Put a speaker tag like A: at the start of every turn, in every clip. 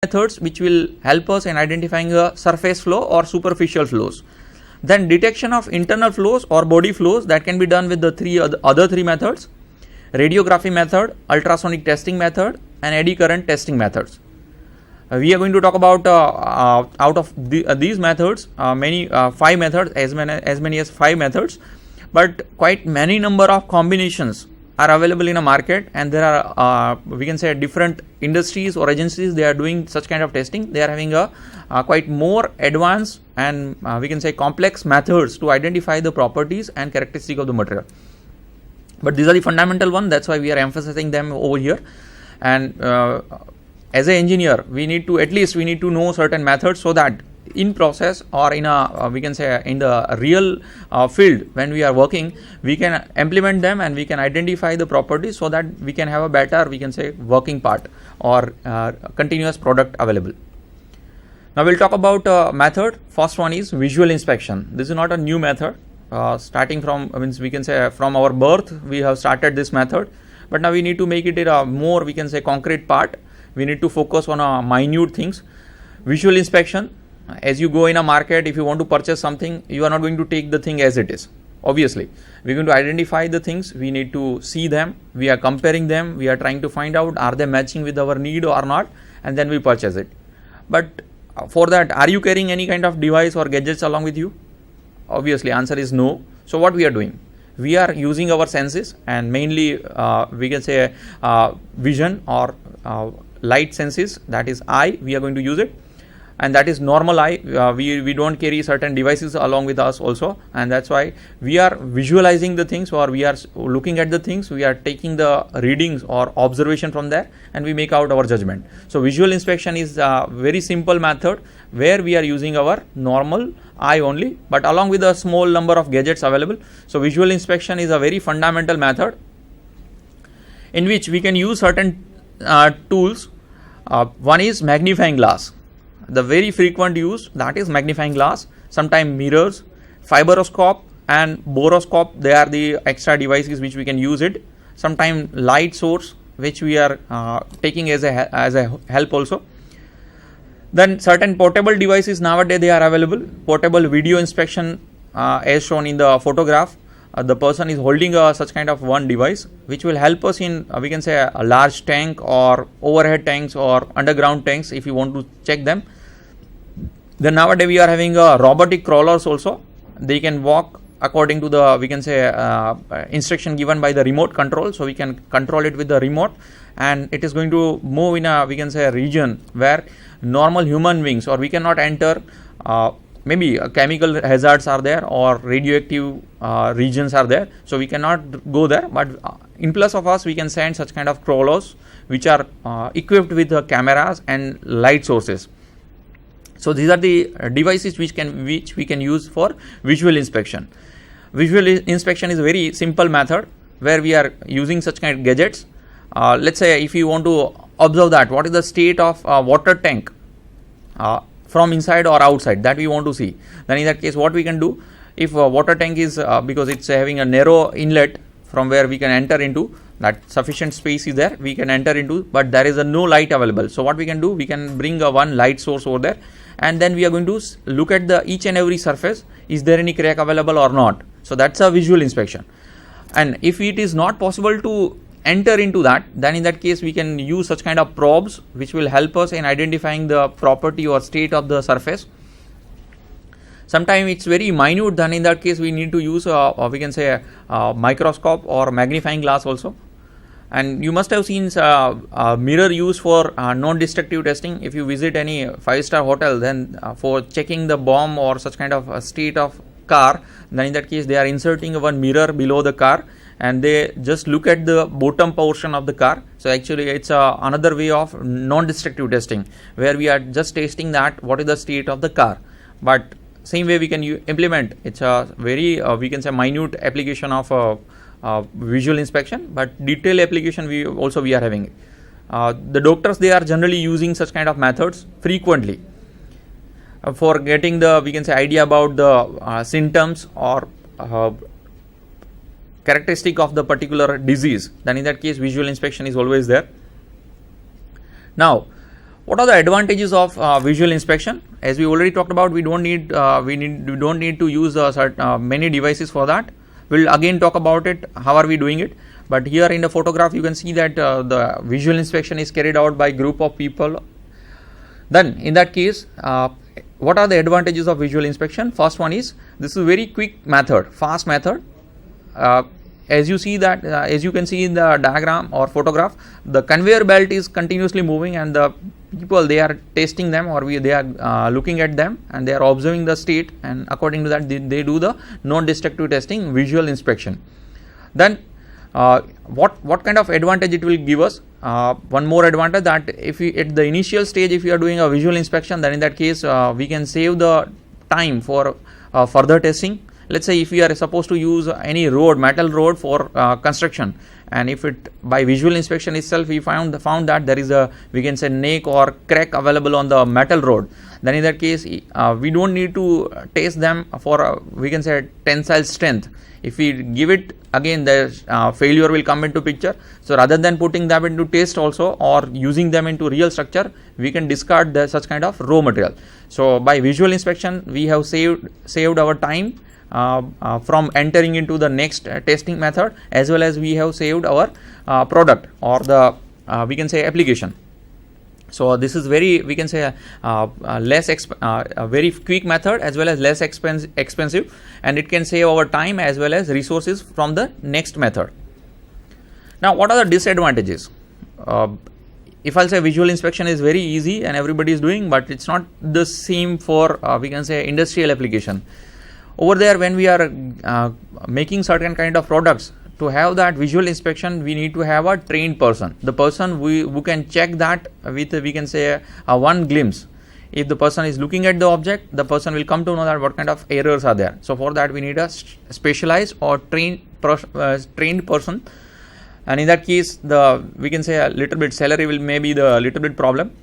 A: methods which will help us in identifying a surface flow or superficial flows. Then detection of internal flows or body flows, that can be done with the other three methods: radiography method, ultrasonic testing method, and eddy current testing methods. We are going to talk about out of these methods, five methods, as many as 5 methods, but quite many number of combinations are available in a market, and there are we can say different industries or agencies, they are doing such kind of testing. They are having a quite more advanced and we can say complex methods to identify the properties and characteristic of the material. But these are the fundamental one, that's why we are emphasizing them over here. And as an engineer, we need to know certain methods, so that in process or in a we can say in the real field when we are working, we can implement them and we can identify the properties, so that we can have a better, we can say, working part or continuous product available. Now we'll talk about method. First one is visual inspection. This is not a new method. Starting from, we can say from our birth we have started this method, but now we need to make it a more, we can say, concrete part. We need to focus on minute things. Visual inspection: as you go in a market, if you want to purchase something, you are not going to take the thing as it is. Obviously, we're going to identify the things, we need to see them, we are comparing them, we are trying to find out are they matching with our need or not, and then we purchase it. But for that, are you carrying any kind of device or gadgets along with you? Obviously, answer is no. So what we are doing? We are using our senses, and mainly we can say vision or light senses, that is eye, we are going to use it. And that is normal eye. We don't carry certain devices along with us also, and that's why we are visualizing the things, or we are looking at the things, we are taking the readings or observation from there, and we make out our judgment. So visual inspection is a very simple method where we are using our normal eye only, but along with a small number of gadgets available. So visual inspection is a very fundamental method in which we can use certain tools. One is magnifying glass. The very frequent use, that is magnifying glass, sometimes mirrors, fibroscope and boroscope, they are the extra devices which we can use it. Sometimes light source, which we are taking as a help also. Then certain portable devices nowadays they are available. Portable video inspection, as shown in the photograph, the person is holding such kind of one device, which will help us in we can say a large tank or overhead tanks or underground tanks if you want to check them. Then nowadays we are having robotic crawlers also. They can walk according to the, we can say, instruction given by the remote control. So we can control it with the remote, and it is going to move in a, we can say, a region where normal human beings, or we cannot enter. Maybe chemical hazards are there or radioactive regions are there, so we cannot go there. But in place of us, we can send such kind of crawlers which are equipped with cameras and light sources. So these are the devices which we can use for visual inspection. Visual inspection is a very simple method where we are using such kind of gadgets. Let's say if you want to observe that what is the state of water tank from inside or outside, that we want to see, then in that case what we can do, if water tank is because it's having a narrow inlet from where we can enter into, that sufficient space is there, we can enter into, but there is no light available. So what we can do, we can bring one light source over there, and then we are going to look at the each and every surface, is there any crack available or not. So that's a visual inspection. And if it is not possible to enter into that, then in that case we can use such kind of probes which will help us in identifying the property or state of the surface. Sometimes it's very minute, then in that case we need to use we can say a microscope or magnifying glass also. And you must have seen mirror used for non-destructive testing. If you visit any 5-star hotel, then for checking the bomb or such kind of state of car, then in that case they are inserting one mirror below the car, and they just look at the bottom portion of the car. So actually it's another way of non-destructive testing, where we are just testing that what is the state of the car. But same way we can implement, it's a very we can say minute application of visual inspection, but detailed application we are having. The doctors, they are generally using such kind of methods frequently for getting the, we can say, idea about the symptoms or characteristic of the particular disease. Then in that case visual inspection is always there. Now What are the advantages of visual inspection? As we already talked about, we don't need to use many devices for that. We'll again talk about it. How are we doing it? But here in the photograph, you can see that the visual inspection is carried out by group of people. Then in that case, what are the advantages of visual inspection? First one is, this is a very quick method, fast method. As you see that, as you can see in the diagram or photograph, the conveyor belt is continuously moving, and the people, they are testing them, or they are looking at them, and they are observing the state, and according to that they do the non-destructive testing, visual inspection. Then what kind of advantage it will give us? One more advantage, that if we at the initial stage, if you are doing a visual inspection, then in that case we can save the time for further testing. Let's say if we are supposed to use any road, metal road for construction, and if it by visual inspection itself we found that there is a, we can say, nick or crack available on the metal road, then in that case we don't need to test them for we can say tensile strength. If we give it, again the failure will come into picture. So rather than putting them into test also, or using them into real structure, we can discard such kind of raw material. So by visual inspection we have saved our time from entering into the next testing method, as well as we have saved our product, or the we can say application. So this is very, we can say a very quick method, as well as less expensive, and it can save our time as well as resources from the next method. Now what are the disadvantages? If I'll say visual inspection is very easy and everybody is doing, but it's not the same for we can say industrial application. Over there, when we are making certain kind of products, to have that visual inspection, we need to have a trained person, the person who can check that with, we can say, one glimpse. If the person is looking at the object, the person will come to know that what kind of errors are there. So for that we need a specialized or trained person, and in that case we can say a little bit salary will maybe the little bit problem.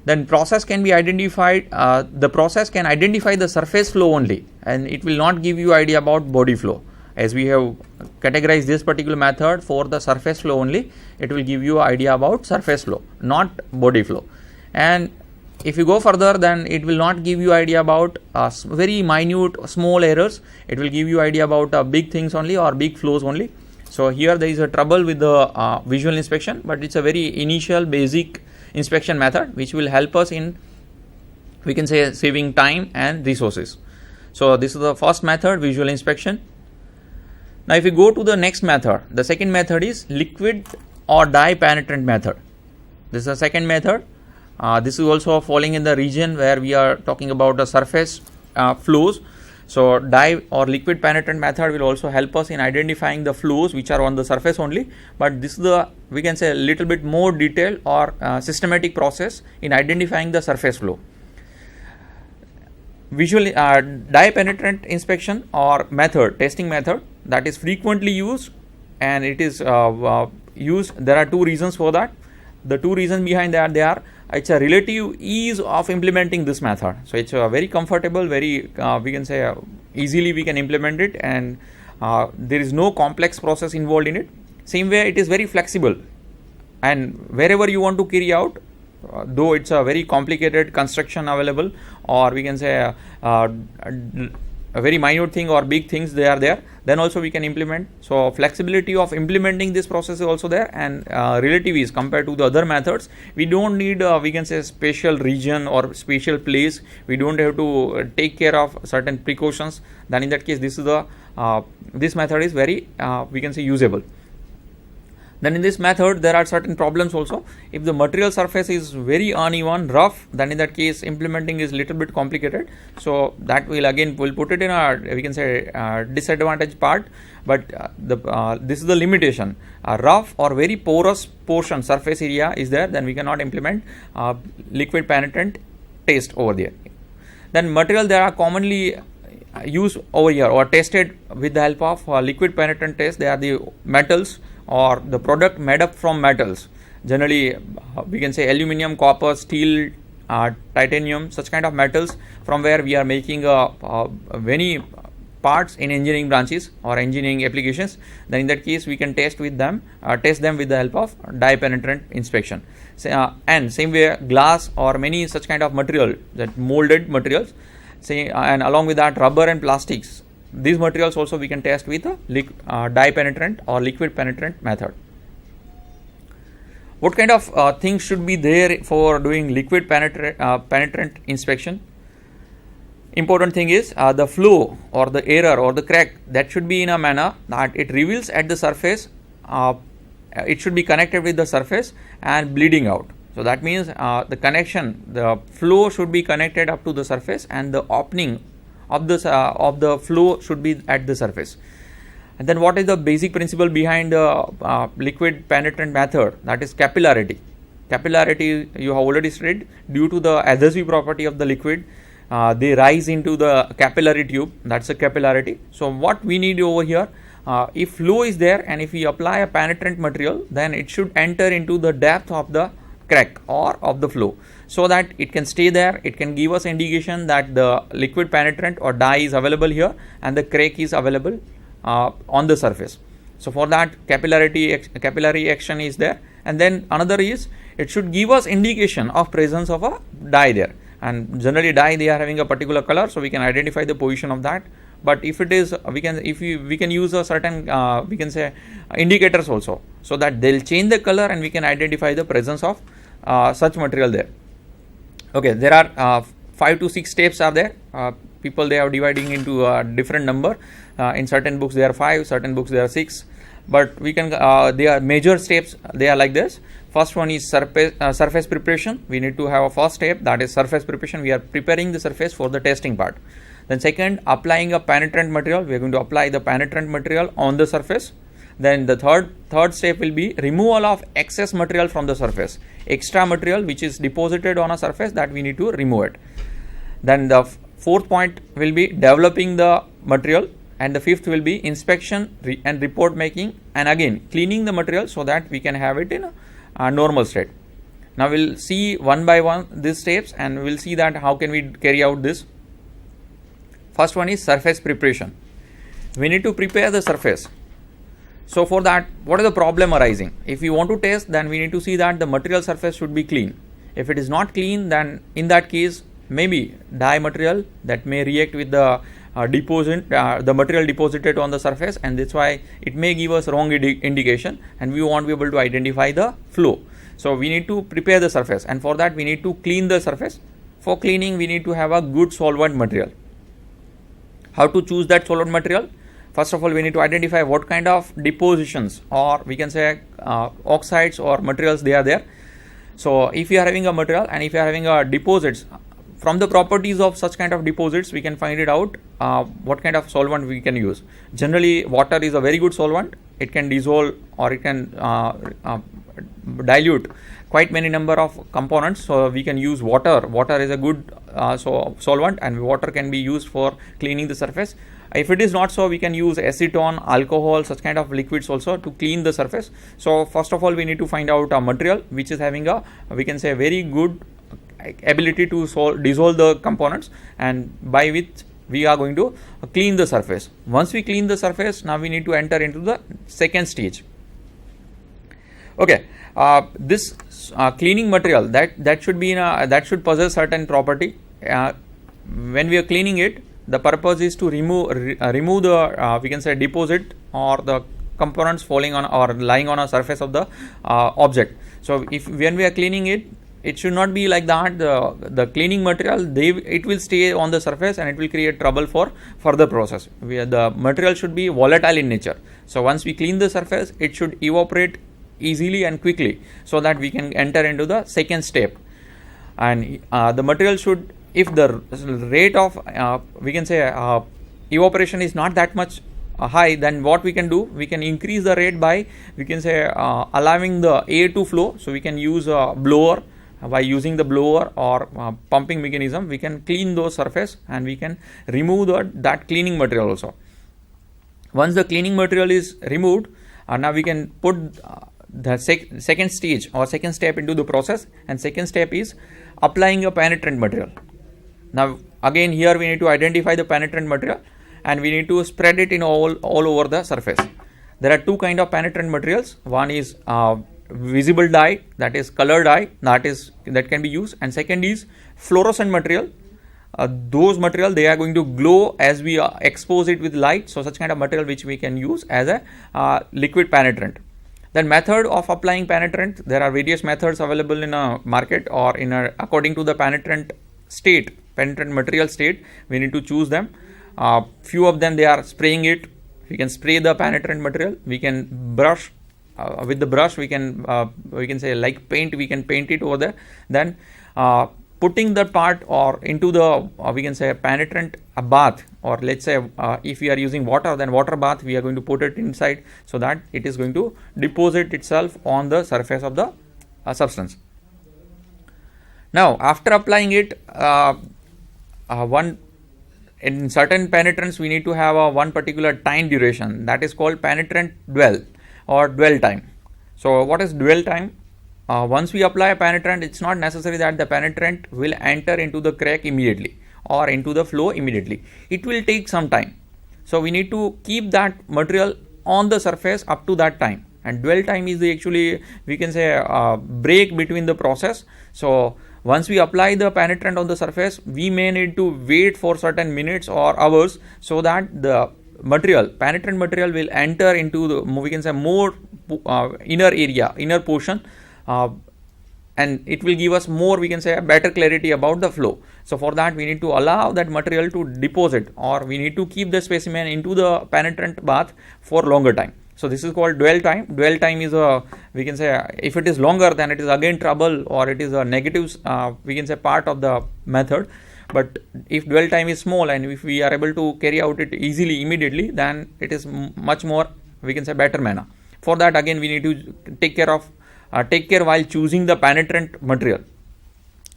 A: Then process can be identified, the process can identify the surface flow only, and it will not give you idea about body flow. As we have categorized this particular method for the surface flow only, it will give you idea about surface flow, not body flow. And if you go further, then it will not give you idea about very minute small errors. It will give you idea about big things only, or big flows only. So here there is a trouble with the visual inspection, but it's a very initial basic inspection method which will help us in, we can say, saving time and resources. So this is the first method, visual inspection. Now if we go to the next method, the second method is liquid or dye penetrant method. This is the second method. This is also falling in the region where we are talking about the surface flows. So dye or liquid penetrant method will also help us in identifying the flows which are on the surface only, but this is the, we can say, a little bit more detailed or systematic process in identifying the surface flow. Visual dye penetrant inspection or method, testing method, that is frequently used, and it is used. There are two reasons for that. The two reasons behind that, they are, it's a relative ease of implementing this method. So it's very comfortable, very we can say easily we can implement it, and there is no complex process involved in it. Same way, it is very flexible, and wherever you want to carry out, though it's a very complicated construction available, or we can say a very minute thing or big things they are there, then also we can implement. So flexibility of implementing this process is also there, and relative ease compared to the other methods. We don't need we can say spatial region or spatial place. We don't have to take care of certain precautions. Then in that case, this is the this method is very we can say usable. Then in this method there are certain problems also. If the material surface is very uneven, rough, then in that case implementing is little bit complicated. So that will again we'll put it in a, we can say disadvantage part. But this is the limitation. A rough or very porous portion surface area is there, then we cannot implement liquid penetrant test over there. Then material that are commonly used over here or tested with the help of liquid penetrant test, they are the metals or the product made up from metals. Generally we can say aluminum, copper, steel, titanium, such kind of metals, from where we are making many parts in engineering branches or engineering applications, then in that case we can test them with the help of dye penetrant inspection. And same way glass or many such kind of material, that molded materials, and along with that rubber and plastics, these materials also we can test with a dye penetrant or liquid penetrant method. What kind of things should be there for doing liquid penetrant inspection? Important thing is the flow or the error or the crack that should be in a manner that it reveals at the surface, it should be connected with the surface and bleeding out. So that means the flow should be connected up to the surface, and the opening of the flow should be at the surface. And then what is the basic principle behind the liquid penetrant method? That is capillarity. Capillarity, you have already studied. Due to the adhesive property of the liquid, they rise into the capillary tube. That's a capillarity. So what we need over here, if flow is there and if we apply a penetrant material, then it should enter into the depth of the crack or of the flow, so that it can stay there. It can give us indication that the liquid penetrant or dye is available here and the crack is available on the surface. So for that, capillary action is there. And then another is, it should give us indication of presence of a dye there. And generally dye, they are having a particular color, so we can identify the position of that. But if it is, we can use a certain we can say indicators also, so that they'll change the color and we can identify the presence of such material there. Okay, there are 5 to 6 steps are there. People, they are dividing into a different number. In certain books there are 5, certain books there are 6. But we can they are major steps. They are like this. First one is surface preparation. We need to have a first step, that is surface preparation. We are preparing the surface for the testing part. Then second, applying a penetrant material. We are going to apply the penetrant material on the surface. Then the third step will be removal of excess material from the surface. Extra material which is deposited on a surface, that we need to remove it. Then the fourth point will be developing the material, and the fifth will be inspection and report making, and again cleaning the material so that we can have it in a normal state. Now we'll see one by one these steps, and we'll see that how can we carry out this. First one is surface preparation. We need to prepare the surface. So for that, what is the problem arising? If we want to test, then we need to see that the material surface should be clean. If it is not clean, then in that case, maybe dye material that may react with the the material deposited on the surface, and that's why it may give us wrong indication, and we won't be able to identify the flow. So we need to prepare the surface, and for that we need to clean the surface. For cleaning, we need to have a good solvent material. How to choose that solvent material? First of all, we need to identify what kind of depositions, or we can say oxides or materials they are there. So if you are having a material and if you are having a deposits, from the properties of such kind of deposits, we can find it out what kind of solvent we can use. Generally, water is a very good solvent. It can dissolve or it can dilute quite many number of components. So we can use water. Water is a good solvent, and water can be used for cleaning the surface. If it is not so, we can use acetone, alcohol, such kind of liquids also to clean the surface. So first of all, we need to find out a material which is having a, we can say, very good ability to dissolve the components, and by which we are going to clean the surface. Once we clean the surface, now we need to enter into the second stage. Okay, this cleaning material that should be that should possess certain property. When we are cleaning it, the purpose is to remove the we can say deposit or the components falling on or lying on a surface of the object. So when we are cleaning it, it should not be like that. The cleaning material, it will stay on the surface and it will create trouble for further process. The material should be volatile in nature. So once we clean the surface, it should evaporate easily and quickly, so that we can enter into the second step. And the material should, if the rate of we can say evaporation is not that much high, then what we can do, we can increase the rate by, we can say, allowing the air to flow. So we can use a blower. By using the blower or pumping mechanism, we can clean those surface and we can remove that cleaning material also. Once the cleaning material is removed, now we can put the second stage or second step into the process, and second step is applying a penetrant material. Now again, here we need to identify the penetrant material, and we need to spread it in all over the surface. There are two kind of penetrant materials. One is visible dye, that is color dye, that can be used, and second is fluorescent material. Those material, they are going to glow as we expose it with light. So such kind of material which we can use as a liquid penetrant. Then method of applying penetrant, there are various methods available in a market or according to the penetrant material state, we need to choose them. Few of them, they are spraying it. We can spray the penetrant material. We can brush with the brush. We can say like paint. We can paint it over there. Then putting that part or into the we can say penetrant bath, or let's say if we are using water, then water bath, we are going to put it inside so that it is going to deposit itself on the surface of the substance. Now after applying it, in certain penetrants we need to have one particular time duration, that is called penetrant dwell or dwell time. So what is dwell time? Once we apply a penetrant, it's not necessary that the penetrant will enter into the crack immediately or into the flow immediately. It will take some time. So we need to keep that material on the surface up to that time. And dwell time is actually, we can say, a break between the process. So once we apply the penetrant on the surface, we may need to wait for certain minutes or hours so that the penetrant material will enter into the, we can say, more inner portion, and it will give us more, we can say, a better clarity about the flow. So for that we need to allow that material to deposit, or we need to keep the specimen into the penetrant bath for longer time. So this is called dwell time. Dwell time is we can say, if it is longer, then it is again trouble, or it is a negative, we can say, part of the method. But if dwell time is small and if we are able to carry out it easily, immediately, then it is much more, we can say, better manner. For that, again, we need to take care while choosing the penetrant material.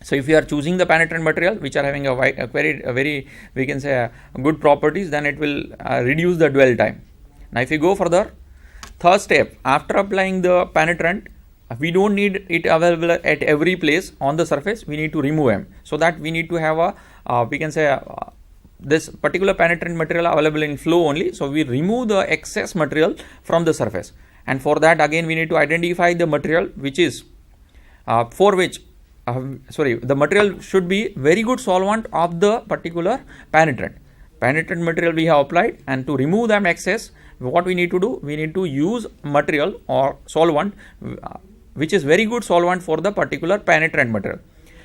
A: So if you are choosing the penetrant material which are having a very we can say good properties, then it will reduce the dwell time. Now if you go further, third step, after applying the penetrant, we don't need it available at every place on the surface. We need to remove them, so that we need to have we can say this particular penetrant material available in flow only. So we remove the excess material from the surface, and for that again we need to identify the material which is for which the material should be very good solvent of the particular penetrant material we have applied. And to remove them excess, what we need to do, we need to use material or solvent which is very good solvent for the particular penetrant material.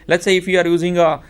A: Let's say if you are using a